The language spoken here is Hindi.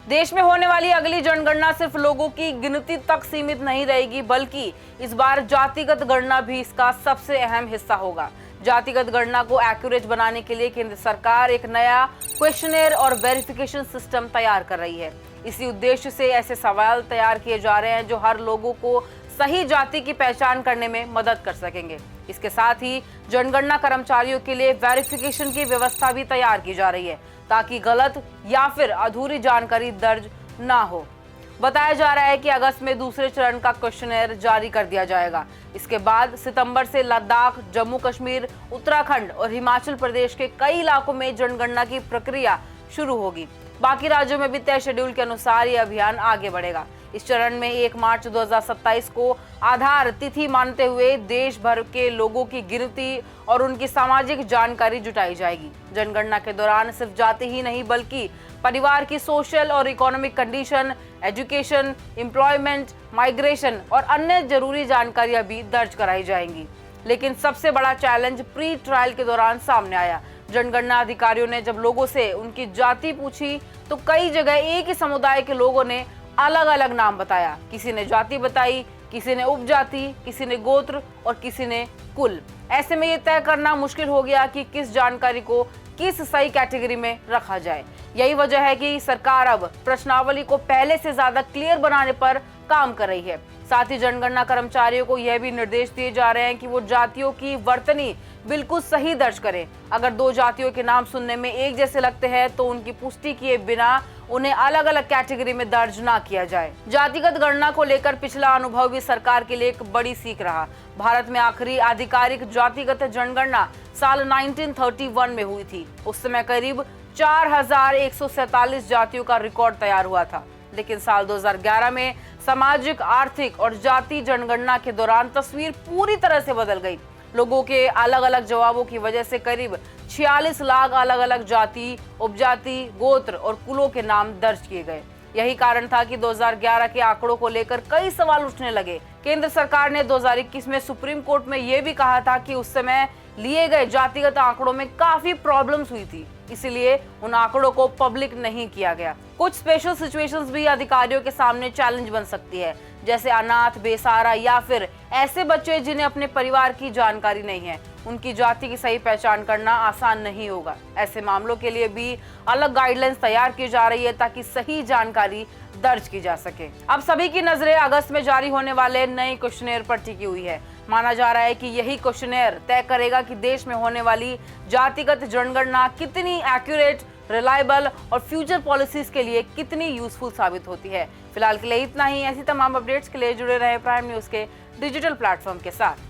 देश में होने वाली अगली जनगणना सिर्फ लोगों की गिनती तक सीमित नहीं रहेगी, बल्कि इस बार जातिगत गणना भी इसका सबसे अहम हिस्सा होगा। जातिगत गणना को एक्यूरेट बनाने के लिए केंद्र सरकार एक नया क्वेश्चनेयर और वेरिफिकेशन सिस्टम तैयार कर रही है। इसी उद्देश्य से ऐसे सवाल तैयार किए जा रहे हैं जो हर लोगों को सही जाति की पहचान करने में मदद कर सकेंगे। इसके साथ ही जनगणना कर्मचारियों के लिए वेरिफिकेशन की व्यवस्था भी तैयार की जा रही है, ताकि गलत या फिर अधूरी जानकारी दर्ज ना हो। बताया जा रहा है कि अगस्त में दूसरे चरण का क्वेश्चनेयर जारी कर दिया जाएगा। इसके बाद सितंबर से लद्दाख, जम्मू कश्मीर, उत्तराखंड और हिमाचल प्रदेश के कई इलाकों में जनगणना की प्रक्रिया शुरू होगी। बाकी राज्यों में भी तय शेड्यूल के अनुसार ये अभियान आगे बढ़ेगा। इस चरण में 1 मार्च 2027 को आधार तिथि मानते हुए देश भर के लोगों की गिनती और उनकी सामाजिक जानकारी जुटाई जाएगी। जनगणना के दौरान सिर्फ जाति ही नहीं, बल्कि परिवार की सोशल और economic condition, education, employment, migration और अन्य जरूरी जानकारियां भी दर्ज कराई जाएंगी। लेकिन सबसे बड़ा चैलेंज प्री ट्रायल के दौरान सामने आया। जनगणना अधिकारियों ने जब लोगों से उनकी जाति पूछी तो कई जगह एक ही समुदाय के लोगों ने अलग अलग नाम बताया। किसी ने जाति बताई, किसी ने उपजाति, किसी ने गोत्र और किसी ने कुल। ऐसे में ये तय करना मुश्किल हो गया कि किस जानकारी को किस सही कैटेगरी में रखा जाए। यही वजह है कि सरकार अब प्रश्नावली को पहले से ज्यादा क्लियर बनाने पर काम कर रही है। साथ ही जनगणना कर्मचारियों को यह भी निर्देश दिए जा रहे हैं कि वो जातियों की वर्तनी बिल्कुल सही दर्ज करें। अगर 2 जातियों के नाम सुनने में एक जैसे लगते हैं तो उनकी पुष्टि किए बिना उन्हें अलग अलग कैटेगरी में दर्ज ना किया जाए। जातिगत गणना को लेकर पिछला अनुभव भी सरकार के लिए एक बड़ी सीख रहा। भारत में आखिरी आधिकारिक जातिगत जनगणना साल 1931 में हुई थी। उस समय करीब 4147 जातियों का रिकॉर्ड तैयार हुआ था। लेकिन साल 2011 में सामाजिक, आर्थिक और जाति जनगणना के दौरान तस्वीर पूरी तरह से बदल गई। लोगों के अलग अलग जवाबों की वजह से करीब 46 लाख अलग अलग जाति, उपजाति, गोत्र और कुलों के नाम दर्ज किए गए। यही कारण था कि 2011 के आंकड़ों को लेकर कई सवाल उठने लगे। केंद्र सरकार ने 2021 में सुप्रीम कोर्ट में यह भी कहा था कि उस समय लिए गए जातिगत आंकड़ों में काफी प्रॉब्लम्स हुई थी, इसलिए उन आंकड़ों को पब्लिक नहीं किया गया। कुछ स्पेशल सिचुएशंस भी अधिकारियों के सामने चैलेंज बन सकती है, जैसे अनाथ, बेसहारा या फिर ऐसे बच्चे जिन्हें अपने परिवार की जानकारी नहीं है। उनकी जाति की सही पहचान करना आसान नहीं होगा। ऐसे मामलों के लिए भी अलग गाइडलाइंस तैयार की जा रही है, ताकि सही जानकारी दर्ज की जा सके। अब सभी की नजरें अगस्त में जारी होने वाले नए क्वेश्चनेयर पर टिकी हुई है। माना जा रहा है कि यही क्वेश्चनेयर तय करेगा कि देश में होने वाली जातिगत जनगणना कितनी एक्यूरेट, रिलायबल और फ्यूचर पॉलिसीज के लिए कितनी यूजफुल साबित होती है। फिलहाल के लिए इतना ही। ऐसी तमाम अपडेट्स के लिए जुड़े रहे प्राइम न्यूज के डिजिटल प्लेटफॉर्म के साथ।